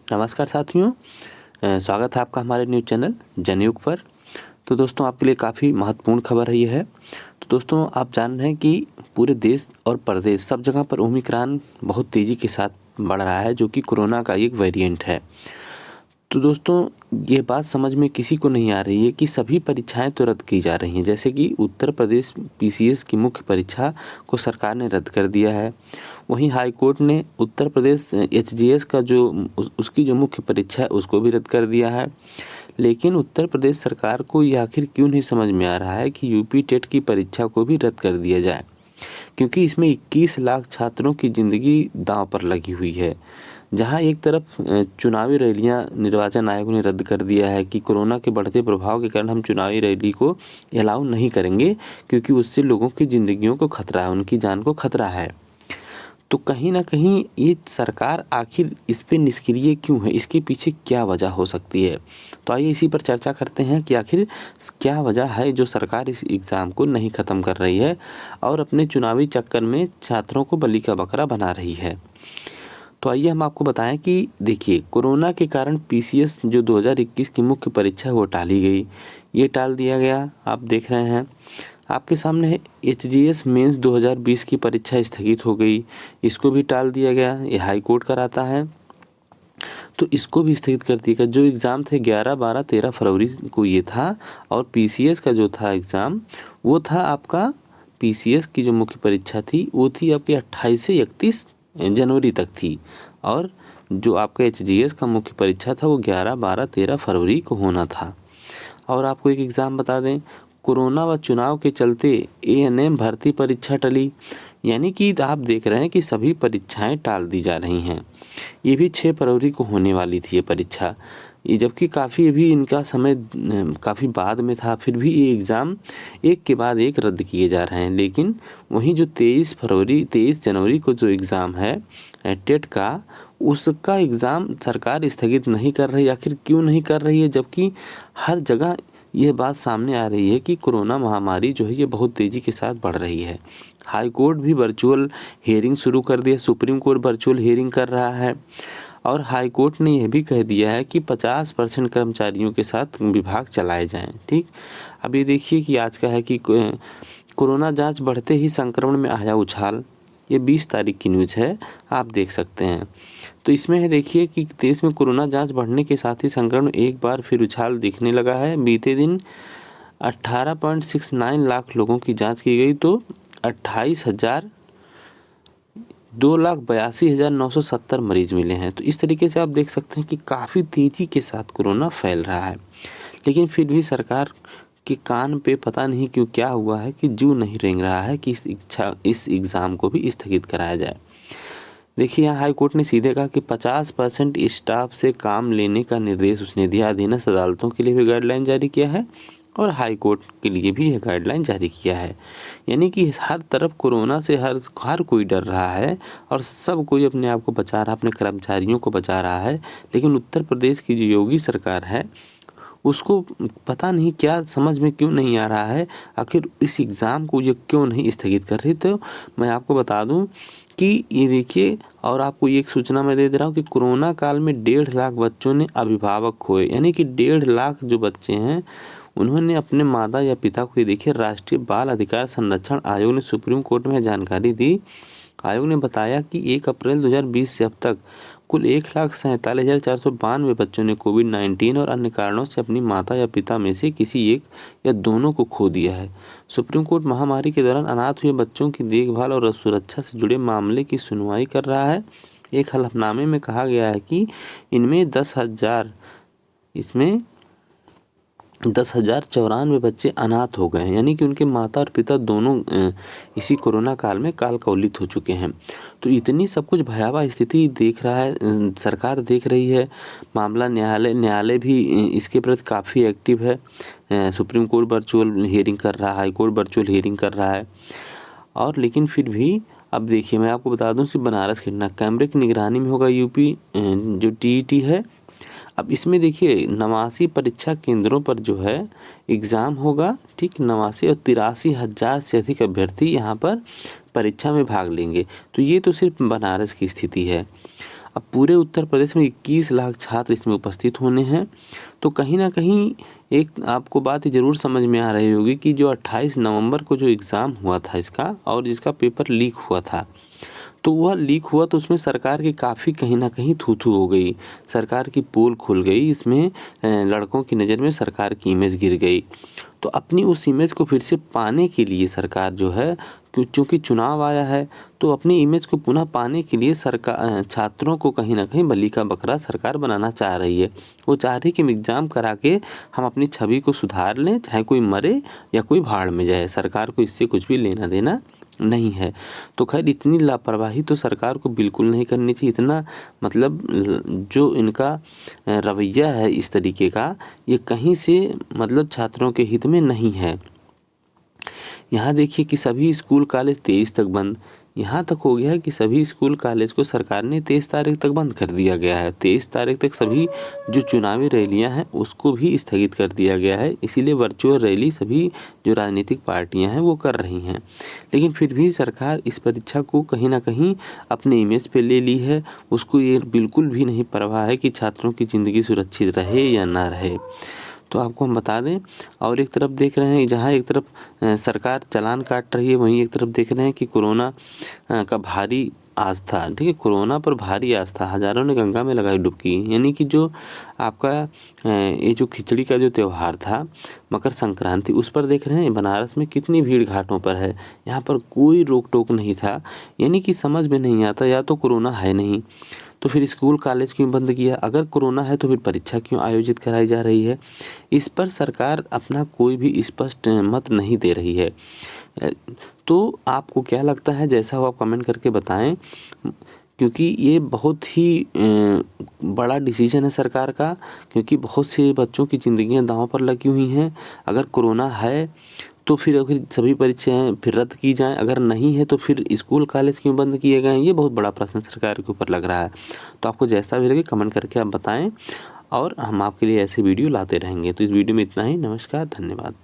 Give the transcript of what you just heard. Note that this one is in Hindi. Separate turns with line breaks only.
नमस्कार साथियों, स्वागत है आपका हमारे न्यूज़ चैनल जनयुग पर। तो दोस्तों, आपके लिए काफ़ी महत्वपूर्ण खबर है ये है। तो दोस्तों, आप जान रहे हैं कि पूरे देश और प्रदेश सब जगह पर ओमिक्रॉन बहुत तेज़ी के साथ बढ़ रहा है, जो कि कोरोना का एक वेरिएंट है। तो दोस्तों, ये बात समझ में किसी को नहीं आ रही है कि सभी परीक्षाएं तो रद्द की जा रही हैं। जैसे कि उत्तर प्रदेश पीसीएस की मुख्य परीक्षा को सरकार ने रद्द कर दिया है। वहीं हाई कोर्ट ने उत्तर प्रदेश एचजीएस का उसकी जो मुख्य परीक्षा है उसको भी रद्द कर दिया है। लेकिन उत्तर प्रदेश सरकार को ये आखिर क्यों नहीं समझ में आ रहा है कि यूपी टेट की परीक्षा को भी रद्द कर दिया जाए, क्योंकि इसमें 21 लाख छात्रों की ज़िंदगी दांव पर लगी हुई है। जहां एक तरफ चुनावी रैलियां निर्वाचन आयोग ने रद्द कर दिया है कि कोरोना के बढ़ते प्रभाव के कारण हम चुनावी रैली को अलाउ नहीं करेंगे, क्योंकि उससे लोगों की ज़िंदगियों को खतरा है, उनकी जान को खतरा है। तो कहीं ना कहीं ये सरकार आखिर इस पे निष्क्रिय क्यों है, इसके पीछे क्या वजह हो सकती है। तो आइए इसी पर चर्चा करते हैं कि आखिर क्या वजह है जो सरकार इस एग्ज़ाम को नहीं ख़त्म कर रही है और अपने चुनावी चक्कर में छात्रों को बलि का बकरा बना रही है। तो आइए हम आपको बताएं कि देखिए, कोरोना के कारण पीसीएस जो 2021 की मुख्य परीक्षा है वो टाली गई। ये टाल दिया गया, आप देख रहे हैं आपके सामने है। एचजीएस मेंस 2020 की परीक्षा स्थगित हो गई, इसको भी टाल दिया गया। ये हाई कोर्ट कराता है, तो इसको भी स्थगित कर दिया गया। जो एग्ज़ाम थे 11, 12, 13 फरवरी को ये था, और पीसीएस का जो था एग्ज़ाम वो था आपका, पीसीएस की जो मुख्य परीक्षा थी वो थी आपकी 28 से 31 जनवरी तक थी, और जो आपका एचजीएस का मुख्य परीक्षा था वो 11, 12, 13 फरवरी को होना था। और आपको एक एग्ज़ाम बता दें, कोरोना व चुनाव के चलते एएनएम भर्ती परीक्षा टली। यानी कि आप देख रहे हैं कि सभी परीक्षाएं टाल दी जा रही हैं। ये भी 6 फरवरी को होने वाली थी ये परीक्षा, ये जबकि काफ़ी अभी इनका समय काफ़ी बाद में था, फिर भी ये एग्ज़ाम एक के बाद एक रद्द किए जा रहे हैं। लेकिन वहीं जो 23 जनवरी को जो एग्ज़ाम है टेट का, उसका एग्ज़ाम सरकार स्थगित नहीं कर रही। आखिर क्यों नहीं कर रही है, जबकि हर जगह ये बात सामने आ रही है कि कोरोना महामारी जो है ये बहुत तेज़ी के साथ बढ़ रही है। हाई कोर्ट भी वर्चुअल हियरिंग शुरू कर दिया, सुप्रीम कोर्ट वर्चुअल हियरिंग कर रहा है, और हाई कोर्ट ने यह भी कह दिया है कि 50% कर्मचारियों के साथ विभाग चलाए जाएं। ठीक, अब ये देखिए कि आज का है कि कोरोना जांच बढ़ते ही संक्रमण में आया उछाल। ये 20 तारीख की न्यूज़ है, आप देख सकते हैं। तो इसमें है देखिए कि देश में कोरोना जांच बढ़ने के साथ ही संक्रमण एक बार फिर उछाल दिखने लगा है। बीते दिन 18.69 लाख लोगों की जांच की गई, तो 2,82,970 मरीज मिले हैं। तो इस तरीके से आप देख सकते हैं कि काफ़ी तेज़ी के साथ कोरोना फैल रहा है। लेकिन फिर भी सरकार के कान पे पता नहीं क्यों क्या हुआ है कि जू नहीं रेंग रहा है कि इस एग्ज़ाम को भी स्थगित कराया जाए। देखिए, यहाँ हाई कोर्ट ने सीधे कहा कि 50% स्टाफ से काम लेने का निर्देश उसने दिया। अधीनस्थ अदालतों के लिए भी गाइडलाइन जारी किया है और हाई कोर्ट के लिए भी यह गाइडलाइन जारी किया है। यानी कि हर तरफ कोरोना से हर कोई डर रहा है और सब कोई अपने आप को बचा रहा है, अपने कर्मचारियों को बचा रहा है। लेकिन उत्तर प्रदेश की जो योगी सरकार है उसको पता नहीं क्या समझ में क्यों नहीं आ रहा है, आखिर इस एग्ज़ाम को ये क्यों नहीं स्थगित कर रही। तो मैं आपको बता दूं कि ये देखिए, और आपको ये एक सूचना मैं दे रहा हूँ कि कोरोना काल में 1.5 लाख बच्चों ने अभिभावक खोए। यानी कि 1.5 लाख जो बच्चे हैं उन्होंने अपने माता या पिता को। ये देखिए, राष्ट्रीय बाल अधिकार संरक्षण आयोग ने सुप्रीम कोर्ट में जानकारी दी। आयोग ने बताया कि 1 अप्रैल 2020 से अब तक कुल 1,47,492 बच्चों ने कोविड-19 और अन्य कारणों से अपनी माता या पिता में से किसी एक या दोनों को खो दिया है। सुप्रीम कोर्ट महामारी के दौरान अनाथ हुए बच्चों की देखभाल और सुरक्षा से जुड़े मामले की सुनवाई कर रहा है। एक हलफनामे में कहा गया है कि इनमें 10,094 बच्चे अनाथ हो गए हैं। यानी कि उनके माता और पिता दोनों इसी कोरोना काल में काल कवलित हो चुके हैं। तो इतनी सब कुछ भयावह स्थिति देख रहा है, सरकार देख रही है। मामला न्यायालय भी इसके प्रति काफ़ी एक्टिव है। सुप्रीम कोर्ट वर्चुअल हियरिंग कर रहा है, हाई कोर्ट वर्चुअल हियरिंग कर रहा है। और लेकिन फिर भी अब देखिए, मैं आपको बता दूं, सिर्फ बनारस के कैमरे की निगरानी में होगा यूपी जो टीईटी है। अब इसमें देखिए 89 परीक्षा केंद्रों पर जो है एग्ज़ाम होगा। ठीक, 89 और 83,000 से अधिक अभ्यर्थी यहाँ पर परीक्षा में भाग लेंगे। तो ये तो सिर्फ बनारस की स्थिति है। अब पूरे उत्तर प्रदेश में 21 लाख छात्र इसमें उपस्थित होने हैं। तो कहीं न कहीं एक आपको बात ये ज़रूर समझ में आ रही होगी कि जो 28 नवंबर को जो एग्ज़ाम हुआ था इसका और जिसका पेपर लीक हुआ था, तो वह लीक हुआ तो उसमें सरकार की काफ़ी कहीं न कहीं थू-थू हो गई। सरकार की पोल खुल गई, इसमें लड़कों की नज़र में सरकार की इमेज गिर गई। तो अपनी उस इमेज को फिर से पाने के लिए सरकार जो है चूँकि चुनाव आया है, तो अपनी इमेज को पुनः पाने के लिए छात्रों को कहीं न कहीं बलि का बकरा सरकार बनाना चाह रही है। वो चाह रही है कि एग्ज़ाम करा के हम अपनी छवि को सुधार लें, चाहे कोई मरे या कोई भाड़ में जाए, सरकार को इससे कुछ भी लेना-देना नहीं है। तो ख़ैर इतनी लापरवाही तो सरकार को बिल्कुल नहीं करनी चाहिए। इतना मतलब जो इनका रवैया है इस तरीके का, ये कहीं से मतलब छात्रों के हित में नहीं है। यहाँ देखिए कि सभी स्कूल कॉलेज 23 तक बंद, यहाँ तक हो गया है कि सभी स्कूल कॉलेज को सरकार ने 23 तारीख तक बंद कर दिया गया है। 23 तारीख तक सभी जो चुनावी रैलियाँ हैं उसको भी स्थगित कर दिया गया है। इसीलिए वर्चुअल रैली सभी जो राजनीतिक पार्टियाँ हैं वो कर रही हैं। लेकिन फिर भी सरकार इस परीक्षा को कहीं न कहीं अपने इमेज पे ले ली है। उसको ये बिल्कुल भी नहीं परवाह है कि छात्रों की ज़िंदगी सुरक्षित रहे या ना रहे। तो आपको हम बता दें और एक तरफ देख रहे हैं जहाँ एक तरफ सरकार चालान काट रही है, वहीं एक तरफ देख रहे हैं कि कोरोना का भारी आस्था, ठीक है, कोरोना पर भारी आस्था, हज़ारों ने गंगा में लगाई डुबकी। यानी कि जो आपका ये जो खिचड़ी का जो त्यौहार था मकर संक्रांति, उस पर देख रहे हैं बनारस में कितनी भीड़ घाटों पर है। यहाँ पर कोई रोक टोक नहीं था। यानी कि समझ में नहीं आता, या तो कोरोना है नहीं तो फिर स्कूल कॉलेज क्यों बंद किया, अगर कोरोना है तो फिर परीक्षा क्यों आयोजित कराई जा रही है। इस पर सरकार अपना कोई भी स्पष्ट मत नहीं दे रही है। तो आपको क्या लगता है, जैसा हो आप कमेंट करके बताएं, क्योंकि ये बहुत ही बड़ा डिसीजन है सरकार का, क्योंकि बहुत से बच्चों की ज़िंदगियां दांव पर लगी हुई हैं। अगर कोरोना है तो फिर अगर सभी परीक्षाएं फिर रद्द की जाएं, अगर नहीं है तो फिर स्कूल कॉलेज क्यों बंद किए गए हैं, ये बहुत बड़ा प्रश्न सरकार के ऊपर लग रहा है। तो आपको जैसा भी लगे कमेंट करके आप बताएं और हम आपके लिए ऐसे वीडियो लाते रहेंगे। तो इस वीडियो में इतना ही। नमस्कार, धन्यवाद।